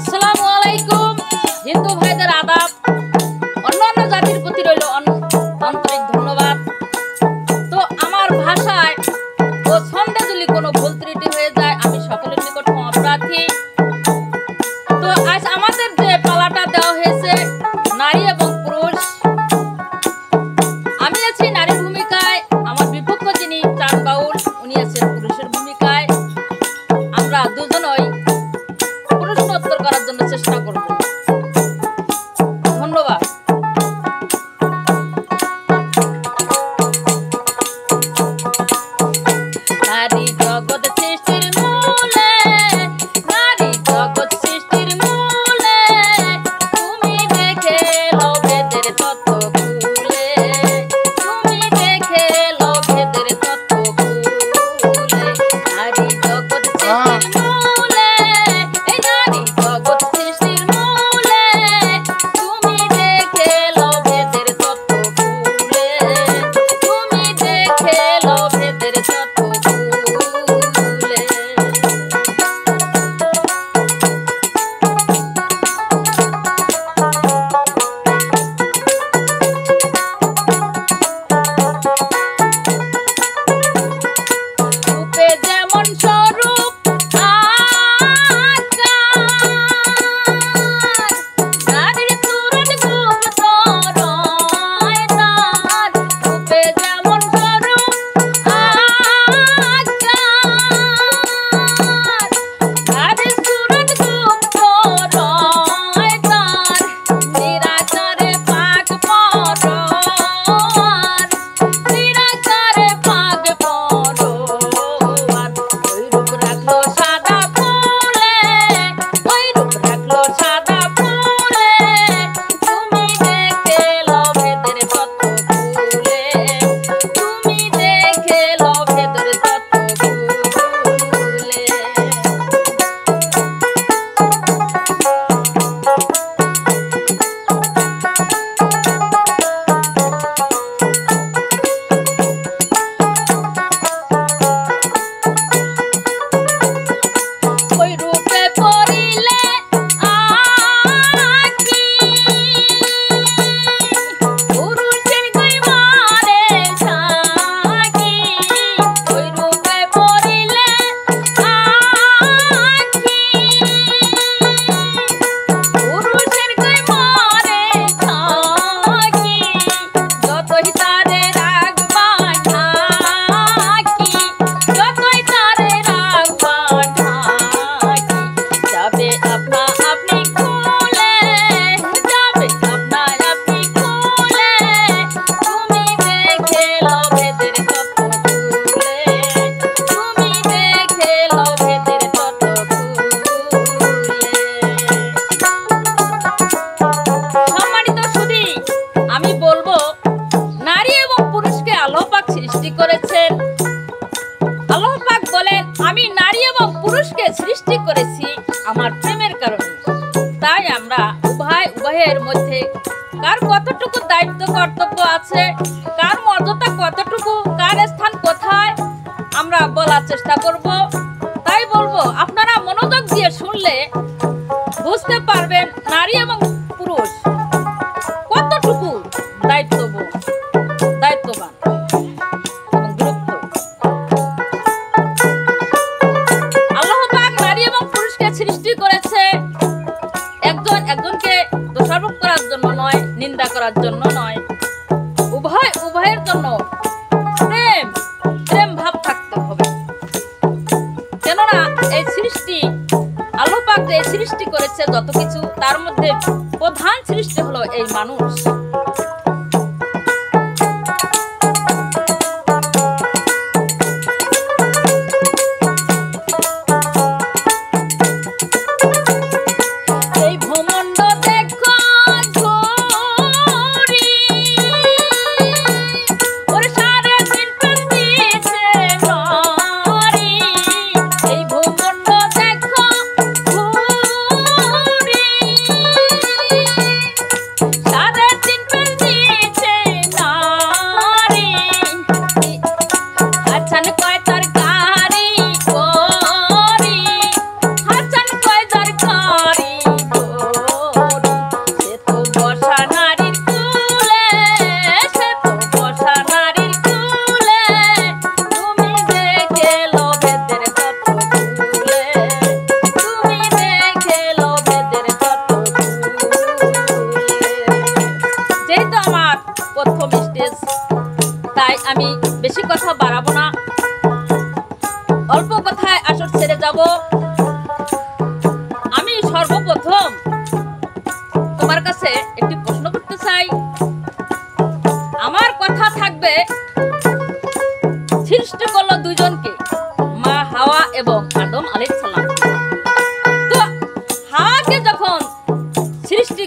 আসসালামু আলাইকুম হিন্দু ভাইদের আদাব। অন্যান্য জাতির প্রতি রইল আন্তরিক ধন্যবাদ। তো আমার ভাষায় ও ছন্দে যদি কোনো ভুল ত্রুটি হয়ে যায় আমি সকলের নিকট ক্ষমা প্রার্থী। তো আজ আমাদের যে পালাটা দেওয়া হয়েছে নারী এবং পুরুষ, আমি আছি নারীর ভূমিকায়, আমার বিপক্ষ যিনি চান বাউল উনি আছেন পুরুষের ভূমিকায়। আমরা দুজনই প্রশ্নোত্তর করার জন্য চেষ্টা করব। ধন্যবাদ। নারী জগৎ সৃষ্টির মূলে, নারী জগৎ সৃষ্টির মূলে, তুমি দেখে লও ভেদের তত্ত্ব খুলে, তুমি দেখে লও ভেদের তত্ত্ব খুলে। নারী জগৎ সৃষ্টির মূলে, এই নারী জগৎ সৃষ্টির মূলে, তুমি দেখে লও ভেদের তত্ত্ব খুলে, তুমি দেখে লও ভেদের তত্ত্ব খুলে। রূপে যেমন স্বরূপ আকার, নারীর তুরন গুণ তরয় তার। রূপে যেমন স্বরূপ আকার, নারীর তুরন গুণ তরয় তার। নিরাকারে পাক পরোয়ার, নিরাকারে পাক পরোয়ার। ওই রূপ রাখলো সাদা ফুলে, ওই রূপ রাখলো সাদা ফুলে, তুমি দেখে লও ভেদের তত্ত্ব খুলে, তুমি দেখে লও ভেদের তত্ত্ব খুলে। ওই রূপে পড়িলে আঁখি, পুরুষের কই মারে সাকি। ওই রূপে পড়িলে আঁখি, পুরুষের কই মারে সাকি। যতই তারে রাগবা ঢাকি, যতই তারে রাগবা ঢাকি, যাবে আপনা আপনি খুলে, যাবে আপনা আপনি খুলে, তুমি দেখে লও ভেদের তত্ত্ব খুলে, তুমি দেখে লও ভেদের তত্ত্ব খুলে। সম্মানিত সুধী, আমি বলবো নারী এবং পুরুষকে আল্লাহ পাক সৃষ্টি করেছেন। আল্লাহ পাক বলেন আমি নারী এবং পুরুষকে সৃষ্টি করেছি আমার প্রেমের কারণে। তাই আমরা উভয়ের মধ্যে কার কতটুকু দায়িত্ব কর্তব্য আছে, কার মর্যাদা কতটুকু, কার স্থান কোথায় আমরা বলার চেষ্টা করব। তাই বলবো আপনারা মনোযোগ দিয়ে শুনলে বুঝতে পারবেন নারী এবং পুরুষ কতটুকু দায়িত্ববান এবং গুরুত্ব। আল্লাহ পাক নারী এবং পুরুষকে সৃষ্টি করেছে একজনকে দোষারোপ করার জন্য নয়, নিন্দা করার জন্য নয়, উভয়ের জন্য প্রেম ভাব থাকতে হবে। কেননা এই সৃষ্টি আল্লাহ পাক যে সৃষ্টি করেছে যত কিছু, তার মধ্যে প্রধান সৃষ্টি হলো এই মানুষ। এই ভূমণ্ড দেখো ঘুরি, ওরে সাড়ে তিন পেন্দিছে নারী। এই ভূমণ্ড দেখো ঘুরি, সাড়ে তিন পেন্দিছে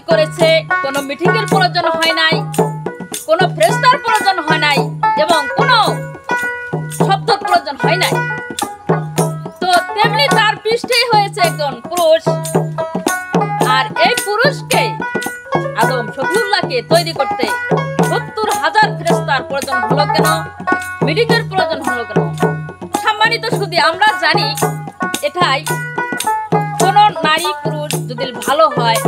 করেছে, কোনো মিটিং এর প্রয়োজন হয় নাই, কোনো ফেরেশতার প্রয়োজন হয় নাই এবং কোনো শব্দের প্রয়োজন হয় নাই। তো তেমনি তার পৃষ্ঠেই হয়েছে একজন পুরুষ। আর এই পুরুষকে আদম শফিউল্লাহকে তৈরি করতে ৭০,০০০ ফেরেশতার প্রয়োজন হলো কেন, মিটিং এর প্রয়োজন হলো কেন? সম্মানিত সুধী, আমরা জানি এটাই, কোন নারী পুরুষ যদি ভালো হয়,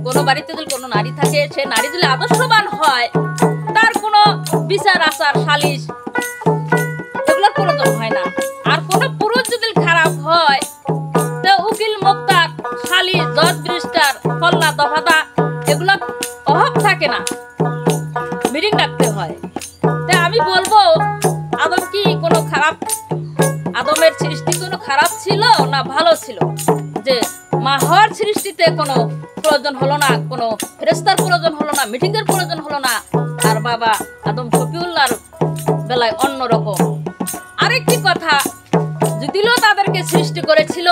কোনো বাড়িতে যদি কোনো নারী থাকে, সে নারী যদি আদর্শবান হয়, তার কোনো বিচার আচার সালিশ এগুলোর প্রয়োজন হয় না। আর কোনো পুরুষ যদি খারাপ হয়, তো উকিল মোক্তার সালিশ জজ ব্যারিস্টার ফল্লা দফাদা এগুলো অভাব থাকে না, মিটিং ডাকতে হয়। তাই আমি বলবো, আদম কি কোনো খারাপ, আদমের সৃষ্টি কোনো খারাপ ছিল না ভালো ছিল, যে মা হওয়ার সৃষ্টিতে কোনো প্রয়োজন হলো না, কোনো ফেরেশতার প্রয়োজন হলো না, মিটিং এর প্রয়োজন হলো না। আর বাবা আদম শফিউল্লাহর বেলায় অন্যরকম। আরেকটি কথা, যদিও তাদেরকে সৃষ্টি করেছিল,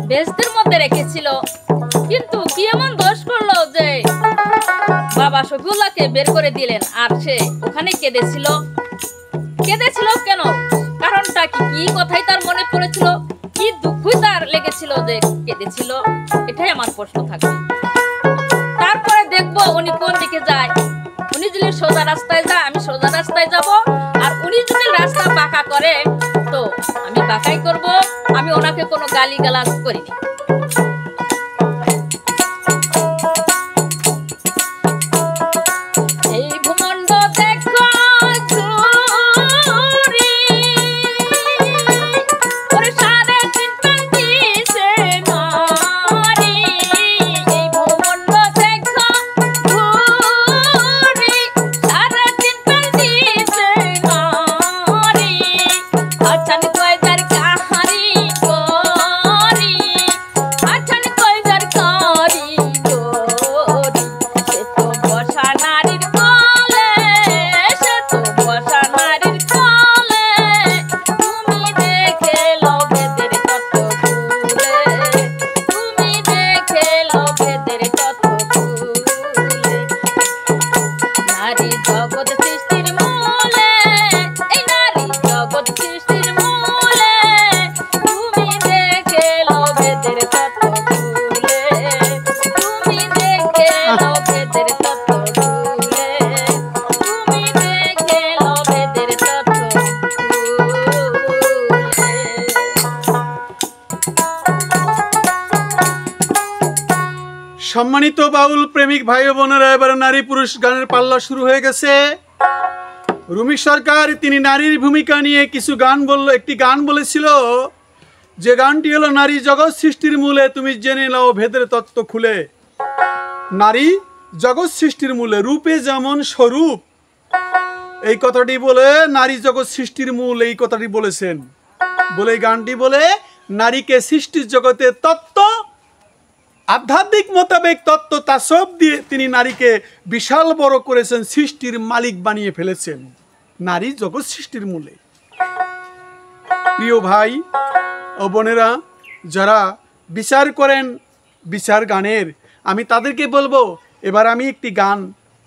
বেহেশতের মধ্যে রেখেছিল, কিন্তু কি এমন দোষ করলো যে বাবা শফিউল্লাহকে বের করে দিলেন? আর সে ওখানে কেঁদেছিল। কেঁদেছিল কেন? কারণটা কি? কি কথাই তার মনে পড়েছিল? কি দুঃখই তার লেগেছিল যে কেঁদেছিল? এটাই আমার প্রশ্ন থাকবে। তারপরে দেখবো উনি কোন দিকে যায়। উনি যদি সোজা রাস্তায় যায়, আমি সোজা রাস্তায় যাব। আর উনি যদি রাস্তা বাঁকা করে, তো আমি বাঁকাই করব। আমি ওনাকে কোনো গালিগালাজ করিনি। এই ভূমণ্ড দেখো ঘুরি, ওরে সাড়ে তিন পান্তিছে নারী। এই ভূমণ্ড দেখো ঘুরি, সাড়ে তিন পান্তিছে নারী। আচ্ছা কয় যার কাহারি করি, আচ্ছা কয় যার কারি করি, সে তো বসা নারীর কোলে, সে তো বসা নারীর কোলে। তুমি দেখে লো ভেদের তত্ত্ব খুলে, তুমি দেখে লো ভেদের তত্ত্ব খুলে। নারী জগৎ সৃষ্টির মূলে, এই নারী জগৎ সৃষ্টির মূলে। তুমি দেখে লো ভেদের তত্ত্ব খুলে, তুমি দেখে লো ভেদের তত্ত্ব খুলে, তুমি দেখে লো ভেদের তত্ত্ব খুলে। সম্মানিত বাউল প্রেমিক ভাই ও বোনেরা, এবারে নারী পুরুষ গানের পাল্লা শুরু হয়ে গেছে। রুমি সরকার তিনি নারীর ভূমিকা নিয়ে কিছু গান বলল, একটি গান বলেছিল, যে গানটি হলো নারী জগৎ সৃষ্টির মূলে, তুমি জেনে নাও ভেদের তত্ত্ব খুলে। নারী জগৎ সৃষ্টির মূলে, রূপে যেমন স্বরূপ, এই কথাটি বলে নারী জগৎ সৃষ্টির মূল, এই কথাটি বলেছেন। বলে গানটি বলে নারীকে সৃষ্টির জগতে তত্ত্ব, আধ্যাত্মিক মোতাবেক তত্ত্ব তাসব দিয়ে তিনি নারীকে বিশাল বড় করেছেন, সৃষ্টির মালিক বানিয়ে ফেলেছেন। নারী জগৎ সৃষ্টির মূলে। প্রিয় ভাই ও বোনেরা, যারা বিচার করেন বিচার গানের, আমি তাদেরকে বলবো, এবার আমি একটি গান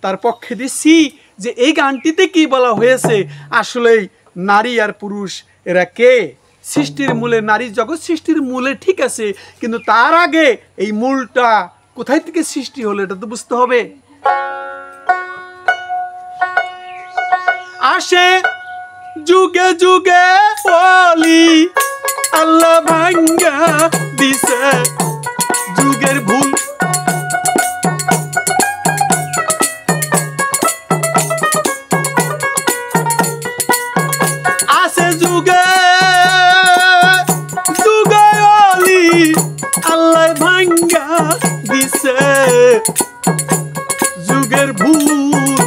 তার পক্ষে দিচ্ছি, যে এই গানটিতে কি বলা হয়েছে, আসলেই নারী আর পুরুষ এরা কে? সৃষ্টির মূলে, নারী জগৎ সৃষ্টির মূলে, ঠিক আছে, কিন্তু তার আগে এই মূলটা কোথায় থেকে সৃষ্টি হলো এটা তো বুঝতে হবে। আসে যুগে যুগে বলি, আল্লাহ ভাঙ্গা দিছে যুগের ভুল। আসে যুগে যুগে অলি, আল্লাহ ভাঙ্গা দিছে যুগের ভুল।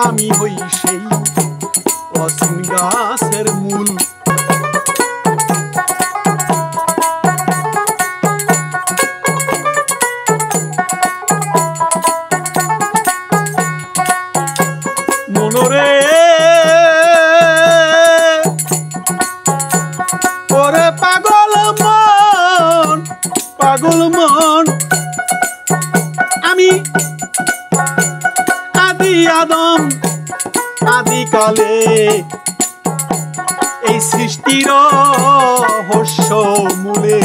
আমি হই সেই অসীম গাছের মূল। মনোরে ওরে পাগল মন, পাগল মন, আমি কালে এই সৃষ্টির রহস্য মূলে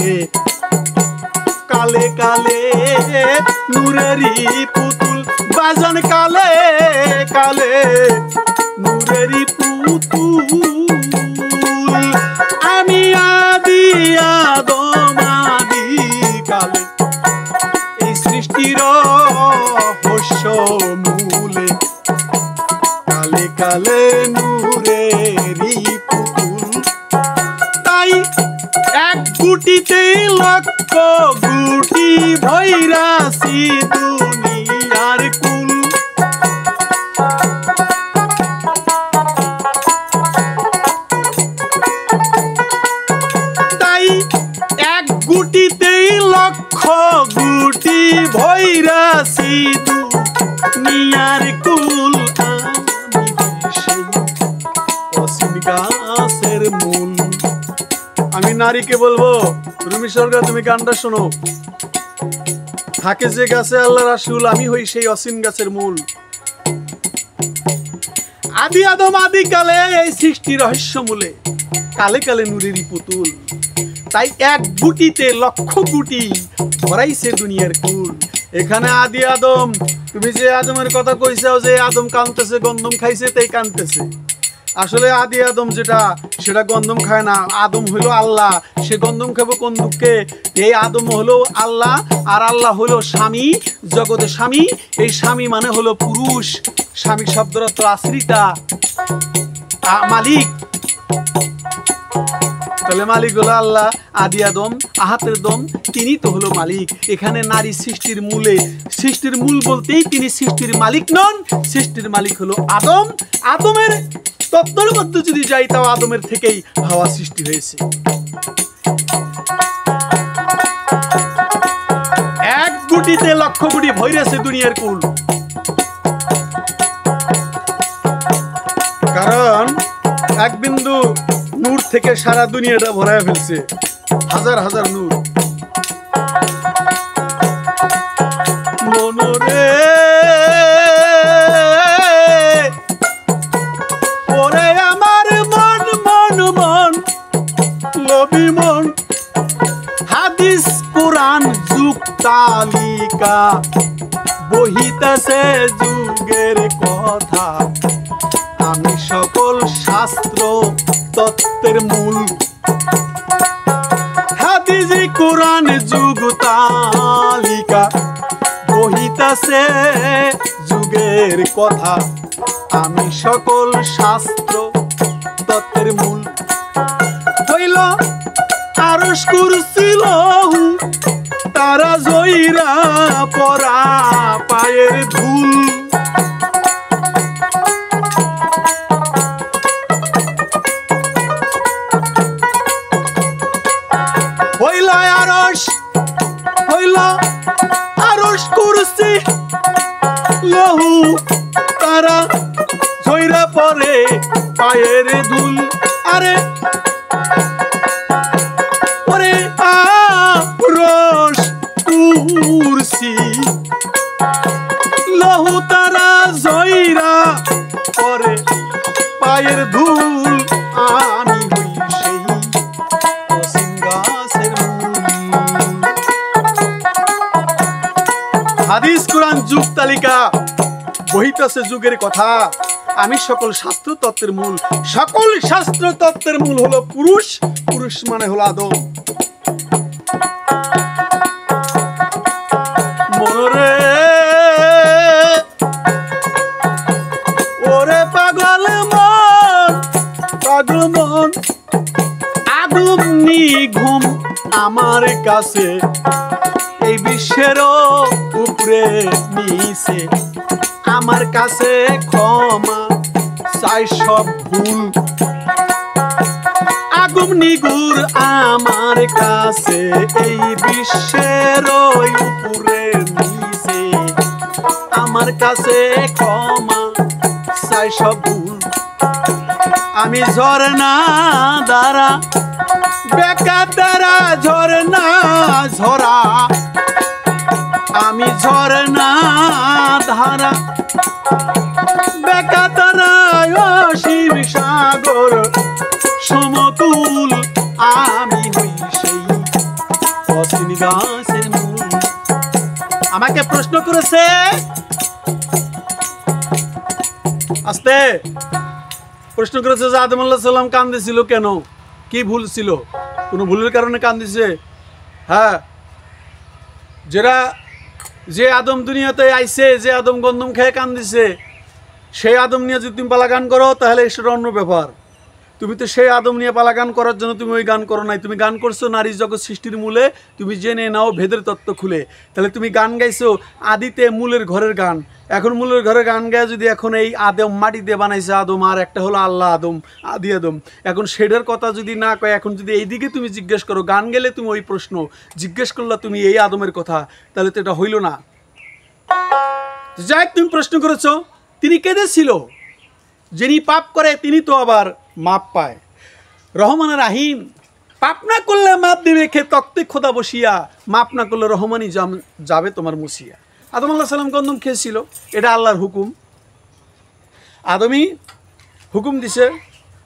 কালে কালে নূরেরই পুতুল বাজান কালে কালে নূরেরই পুতুল আমি আদি আদম আদি কালে এই সৃষ্টির রহস্য মূলে কালে কালে নূরেরই পুতুল তাই এক গুটিতে লক্ষ গুটি ভৈরাসি দুনিয়ার কুল তাই এক গুটিতে লক্ষ গুটি ভৈরাসি দুনিয়ার কুল অসীম গাছের মূল আমি নারীকে বলবো রুমি সরকার তুমি গানটা শোনো থাকে যে গাছে আল্লাহ রাসূল আমি হই সেই অসীম গাছের মূল আদি আদম আদি কালে এই সৃষ্টি রহস্য মূলে কালে কালে নূরেরই পুতুল তাই এক গুটিতে লক্ষ গুটি ভরাইছে দুনিয়ার কুল এখানে আদি আদম তুমি যে আদমের কথা কইছাও যে আদম কাঁদতেছে গন্ধম খাইছে তাই কাঁদতেছে আসলে আদি আদম যেটা সেটা গন্ধম খায় না আদম হলো আল্লাহ সে গন্ধম খাবো কোন দুঃখে এই আদম হলো আল্লাহ আর আল্লাহ হলো স্বামী জগতের স্বামী এই স্বামী মানে হলো পুরুষ স্বামী শব্দের অর্থ আশ্রিতা মালিক তাহলে মালিক হলো আল্লাহ আদি আদম আহাতের দম তিনি তো হলো মালিক এখানে নারী সৃষ্টির মূলে সৃষ্টির মূল বলতেই তিনি সৃষ্টির মালিক নন সৃষ্টির মালিক হলো আদম আদমের তত্ত্বের মধ্যে যদি যাই তাও আদমের থেকেই হাওয়া সৃষ্টি হয়েছে এক গুটিতে লক্ষ গুটি ভৈরাছে দুনিয়ার কুল কারণ এক বিন্দু নূর থেকে সারা দুনিয়াটা ভরায় ফেলছে হাজার হাজার নূর মনরে ওরে আমার মন মন মন লবি মন হাদিস কোরআন যুগ তালিকা বহিতেছে যুগের কথা আমি সকল শাস্ত্র তত্ত্বের মূল হাদিস কোরআন যুগ তালিকা বহিতেছে যুগের কথা আমি সকল শাস্ত্র তত্ত্বের মূল হইল আরশ কুরসি লহু তারা জয়রা পরা পায়ের ধুল হইল আরশ কুরসি লহু তারা জয়রা পরে পায়ের ধুল আরে ওরে আরশ কুরসি লহু তারা জয়রা পরে পায়ের ধুল আমি হই সেই অসীম গাছের মূল হাদিস কোরআন যুগ তালিকা বহিতেছে যুগের কথা আমি সকল শাস্ত্র তত্ত্বের মূল সকল শাস্ত্র তত্ত্বের মূল হলো পুরুষ পুরুষ মানে হলো আদম মনরে ওরে পাগল মন আদম নিঘুম আমার কাছে এই বিশ্বের উপরে নিছে আমার কাছে ক্ষমা চাই সব ভুল আগুম নিগুর আমার কাছে এই বিশ্বের উপরে নিছে আমার কাছে ক্ষমা চাই সব ভুল আমি ঝরনা দ্বারা বেকার দ্বারা ঝরনা ঝরা আমি ঝরনা ধারা বেকার দ্বারা আমাকে প্রশ্ন করেছে, আস্তে প্রশ্ন করেছে যে আদম আলাইহিস সালাম কান্দিছিল কেন, কি ভুল ছিল, কোনো ভুলের কারণে কান্দিছে? হ্যাঁ, যে আদম দুনিয়াতে আইছে, যে আদম গন্ধম খেয়ে কান্দিছে, সেই আদম নিয়ে যদি তুমি পালা গান করো তাহলে সেটা অন্য ব্যাপার। তুমি তো সেই আদম নিয়ে পালা গান করার জন্য তুমি ওই গান করো নাই, তুমি গান করছো নারী জগৎ সৃষ্টির মূলে, তুমি জেনে নাও ভেদের তত্ত্ব খুলে। তাহলে তুমি গান গাইছো আদিতে মূলের ঘরের গান। এখন মূলের ঘরের গান গায়ে যদি এখন এই আদম মাটি দিয়ে বানাইছে আদম, আর একটা হলো আল্লাহ আদম, আদি আদম, এখন সেটার কথা যদি না কয়, এখন যদি এইদিকে তুমি জিজ্ঞেস করো, গান গেলে তুমি ওই প্রশ্ন জিজ্ঞেস করলা তুমি এই আদমের কথা, তাহলে তো এটা হইল না। যাই তুমি প্রশ্ন করেছো, তিনি কেঁদেছিল। যিনি পাপ করে তিনি তো আবার মাপ পায়। রহমান রাহিম, পাপ না করলে মাপ দিবে খে তক্তে খোদা বসিয়া, মাপ না করলে রহমানই যাবে তোমার মুসিয়া। আদম আলাইহিস সালাম গন্ধম খেয়েছিল, এটা আল্লাহর হুকুম। আদমই হুকুম দিছে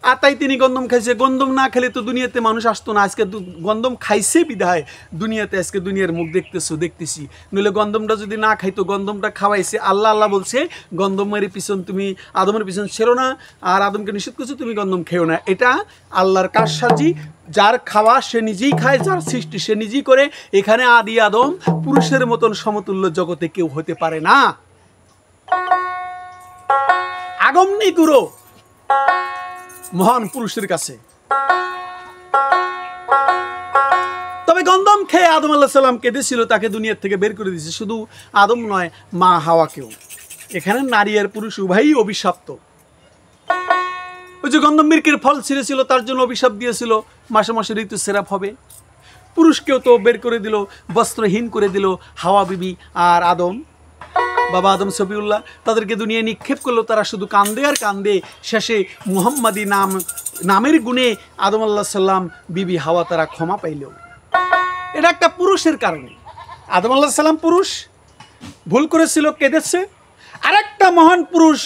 আর তাই তিনি গন্ধম খাইছে। গন্ধম না খেলে তো দুনিয়াতে মানুষ আসতো না। আজকে গন্ধম খাইছে বিধায় দুনিয়াতে আজকে দুনিয়ার মুখ দেখতেছি। নইলে গন্ধমটা যদি না খাইতো, গন্ধমটা খাওয়াইছে আল্লাহ। আল্লাহ বলছে গন্ধমের পিছন তুমি আদমের পিছন ছেড়ো না, আর আদমকে নিষেধ করছো তুমি গন্ধম খেও না। এটা আল্লাহর কারসাজি। যার খাওয়া সে নিজেই খায়, যার সৃষ্টি সে নিজেই করে। এখানে আদি আদম পুরুষের মতন সমতুল্য জগতে কেউ হতে পারে না। আগমনী গুরু মহান পুরুষের কাছে। তবে গন্ধম খেয়ে আদম আলাইহিস সালাম কেঁদেছিল, তাকে দুনিয়া থেকে বের করে দিয়েছে। শুধু আদম নয়, মা হাওয়াকেও। এখানে নারী আর পুরুষ উভয়ই অভিশপ্ত। ওই যে গন্ধম বৃক্ষের ফল ছিঁড়েছিল, তার জন্য অভিশাপ দিয়েছিল মাসে মাসে ঋতুস্রাব হবে। পুরুষকেও তো বের করে দিল, বস্ত্রহীন করে দিল হাওয়া বিবি আর আদম, বাবা আদম সফিউল্লাহ। তাদেরকে দুনিয়ায় নিক্ষেপ করলো, তারা শুধু কান্দে আর কান্দে। শেষে মুহাম্মাদি নামের গুণে আদম আলাইহিস সালাম বিবি হাওয়া তারা ক্ষমা পাইল। এটা একটা পুরুষের কারণে। আদম আলাইহিস সালাম পুরুষ, ভুল করেছিল, কেঁদেছে। আরেকটা মহান পুরুষ,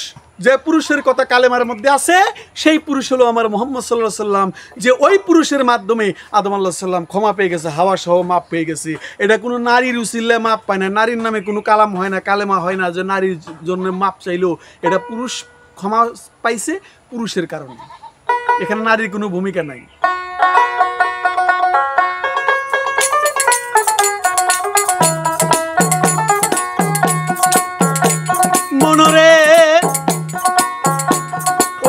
যে পুরুষের কথা কালেমার মধ্যে আছে, সেই পুরুষ হলো আমার মুহাম্মদ সাল্লাল্লাহু আলাইহি সাল্লাম। যে ওই পুরুষের মাধ্যমে আদম আলাইহিস সালাম ক্ষমা পেয়ে গেছে, হাওয়া সহ মাপ পেয়ে গেছে। এটা কোনো নারীর উসিলে মাপ পায় না, নারীর নামে কোনো কালাম হয় না, কালেমা হয় না যে নারীর জন্য মাপ চাইলো। এটা পুরুষ ক্ষমা পাইছে পুরুষের কারণে। এখানে নারীর কোনো ভূমিকা নাই। মনরে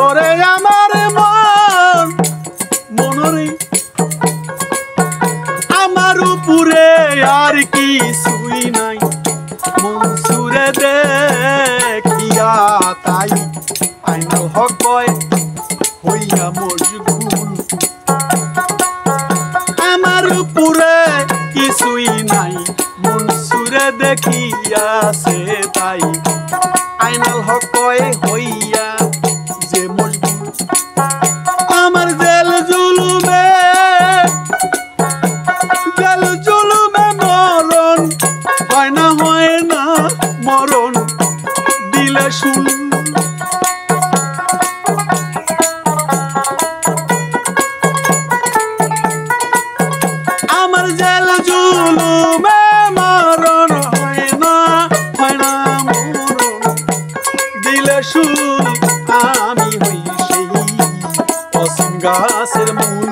ওরে আমার মন, মনরে আমার উপরে আর কিছুই নাই, মন সুরে দেখিয়া তাই আইনাল হক কয় হইয়া মজগুল। আমার উপরে কিছুই নাই, মন সুরে দেখিয়াছে তাই আইনাল হক কয় হইয়া যে মজগুল। আমার জেল জুলুমে মরণ হয় না মরণ দিলে শুন। আমার জেল জুলুমে মরণ হয় না মরণ দিলে শুন। আমি হই সেই অসীম গাছের মূল।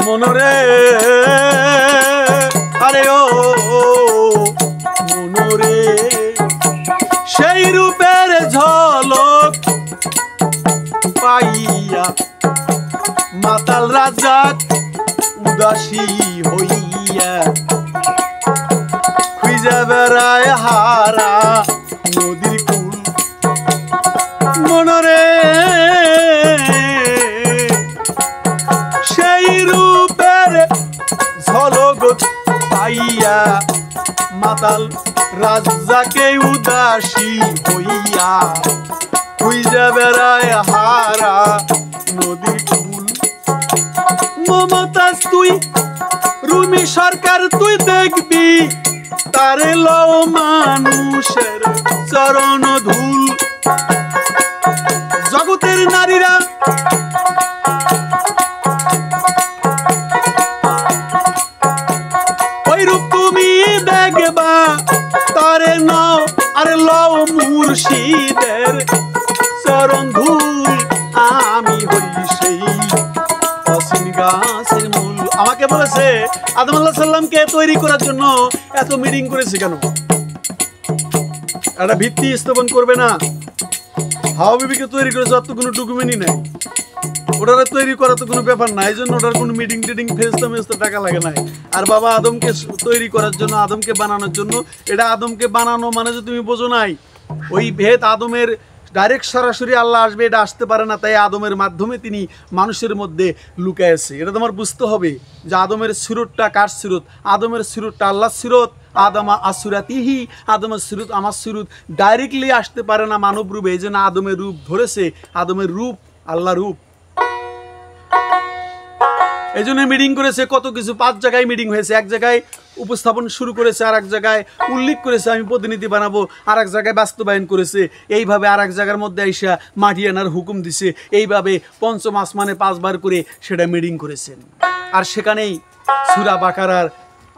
মনরে আরে ও মনরে সেই রূপের ঝলক পাইয়া মাতাল রাজাক উদাসী হইয়া খুঁজে বেড়ায় হারা নদীর কুল। মনরে সেই রূপের ঝলক পাইয়া মাতাল রাজাকে উদাসী হইয়া খুঁজে বেড়ায় হারা নদীর কুল। মমতাজ তুই রুমি সরকার তুই দেখবি, তারে লও মানুষের চরণ ধুল। জগতের নারীরা বলেছে আদম আলাইহিস সালামকে তৈরি করার জন্য এত মিটিং করেছে কেন? একটা ভিত্তি স্থাপন করবে না? হাওয়া বিবিকে তৈরি করেছে, অত কোনো ডকুমেন্টই নাই। ওটার তৈরি করা তো কোনো ব্যাপার না, এই জন্য ওটার কোনো মিটিং টিটিং ফেরস্তা মেস্তা টাকা লাগে না। আর বাবা আদমকে তৈরি করার জন্য, আদমকে বানানোর জন্য, এটা আদমকে বানানো মানে যে তুমি বোঝো নাই, ওই ভেদ আদমের ডাইরেক্ট সরাসরি আল্লাহ আসবে এটা আসতে পারে না, তাই আদমের মাধ্যমে তিনি মানুষের মধ্যে লুকায়েছে। এটা তোমার বুঝতে হবে যে আদমের সুরতটা কার সুরত? আদমের সুরতটা আল্লাহর সুরত। আদমা আসুরাতিহি, আদমের সুরত আমার সুরত। ডাইরেক্টলি আসতে পারে না মানব রূপে, এই জন্য আদমের রূপ ধরেছে। আদমের রূপ আল্লাহ রূপ, এই জন্য মিটিং করেছে কত কিছু। 5 জায়গায় মিটিং হয়েছে। এক জায়গায় উপস্থাপন শুরু করেছে, আর এক জায়গায় উল্লেখ করেছে আমি প্রতিনিধি বানাবো, আর এক জায়গায় বাস্তবায়ন করেছে। এইভাবে আর এক জায়গার মধ্যে আইসা মাটি আনার হুকুম দিছে। এইভাবে পঞ্চম আসমানে 5 বার করে সেটা মিটিং করেছেন। আর সেখানেই সূরা বাকারার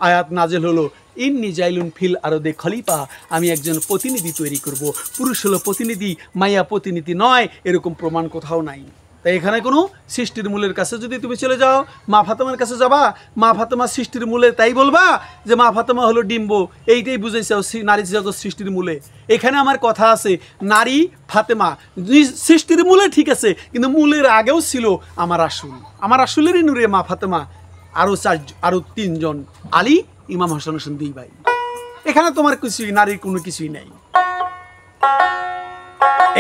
আয়াত নাজেল হলো, ইন্নী জাইলুন ফিল আরদে খলিফা, আমি একজন প্রতিনিধি তৈরি করব। পুরুষ হলো প্রতিনিধি, মাইয়া প্রতিনিধি নয়, এরকম প্রমাণ কোথাও নাই। তাই এখানে কোনো সৃষ্টির মূলের কাছে যদি তুমি চলে যাও, মা ফাতেমার কাছে যাবা, মা ফাতেমা সৃষ্টির মূলে, তাই বলবা যে মা ফাতেমা হলো ডিম্ব, এইটাই বুঝাইছে নারী জগৎ সৃষ্টির মূলে। এখানে আমার কথা আছে, নারী ফাতেমা সৃষ্টির মূলে ঠিক আছে, কিন্তু মূলের আগেও ছিল আমার রাসূল। আমার রাসূলেরই নূরে মা ফাতেমা, আরো 3 জন, আলী, ইমাম হাসান হোসেন 2 ভাই। এখানে তোমার কিছুই, নারীর কোনো কিছুই নাই।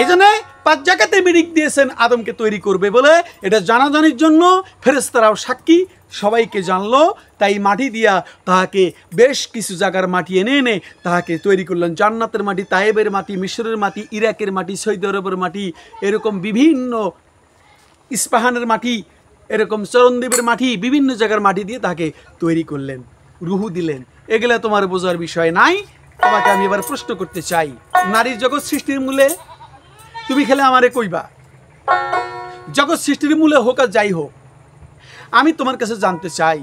এই জন্য 5 জায়গাতে মিটিং দিয়েছেন আদমকে তৈরি করবে বলে। এটা জানাজানির জন্য ফেরেশতারাও সাক্ষী, সবাইকে জানলো। তাই মাটি দিয়া তাহাকে বেশ কিছু জায়গার মাটি এনে এনে তাহাকে তৈরি করলেন। জান্নাতের মাটি, তায়েবের মাটি, মিশরের মাটি, ইরাকের মাটি, সৌদি আরবের মাটি, এরকম বিভিন্ন ইস্পাহানের মাটি, এরকম চরণদ্বীপের মাটি, বিভিন্ন জায়গার মাটি দিয়ে তাকে তৈরি করলেন, রুহু দিলেন। এগুলা তোমার বোঝার বিষয় নাই। তোমাকে আমি এবার প্রশ্ন করতে চাই, নারীর জগৎ সৃষ্টির মূলে তুমি খেলে আমারে কইবা, জগৎ সৃষ্টির মূলে হোক আর যাই হোক, আমি তোমার কাছে জানতে চাই,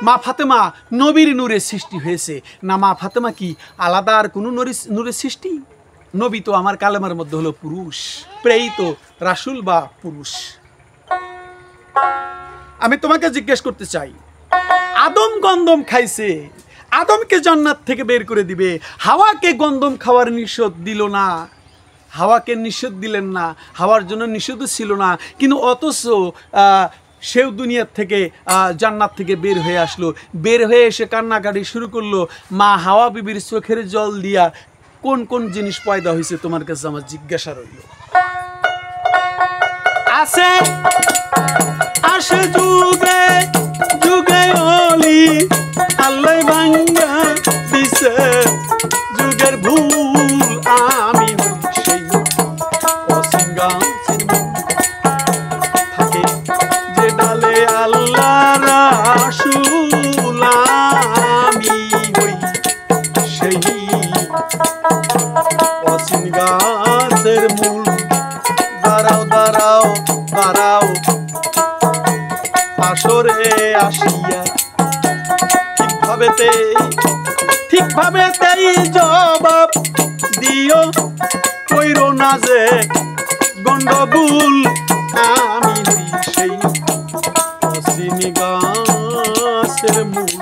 মা ফাতেমা নবীর নূরে সৃষ্টি হয়েছে না? মা ফাতেমা কি আলাদা আর কোনো নূরের সৃষ্টি? নবী তো আমার কালেমার মধ্যে হলো পুরুষ, প্রেরিত রাসূল বা পুরুষ। আমি তোমাকে জিজ্ঞেস করতে চাই, আদম গন্ধম খাইছে, আদমকে জান্নাত থেকে বের করে দিবে, হাওয়াকে গন্ধম খাওয়ার নিষেধ দিল না, হাওয়াকে নিষেধ দিলেন না, হাওয়ার জন্য নিষেধও ছিল না, কিন্তু অথচ সেও দুনিয়ার থেকে জান্নাত থেকে বের হয়ে আসলো। বের হয়ে এসে কান্নাকাটি শুরু করলো। মা হাওয়া বিবির চোখের জল দিয়া কোন কোন জিনিস পয়দা হয়েছে তোমার কাছে আমার জিজ্ঞাসা রইল। আসে আসে যুগে যুগে অলি, আল্লাহ ভাঙ্গা দিছে যুগের ভুল, আমি সেই অসিঙ্গাছের থাকে যে ডালে আল্লাহ রাসূল, আমি হই সেই অসিঙ্গাছের মূল। দাঁড়াও দাঁড়াও দাঁড়াও আসরে আসিয়া, ঠিকভাবে তেই জবাব দিও, কইরো না যে গন্ডগোল, আমি সেই অসীম গাছের মূল।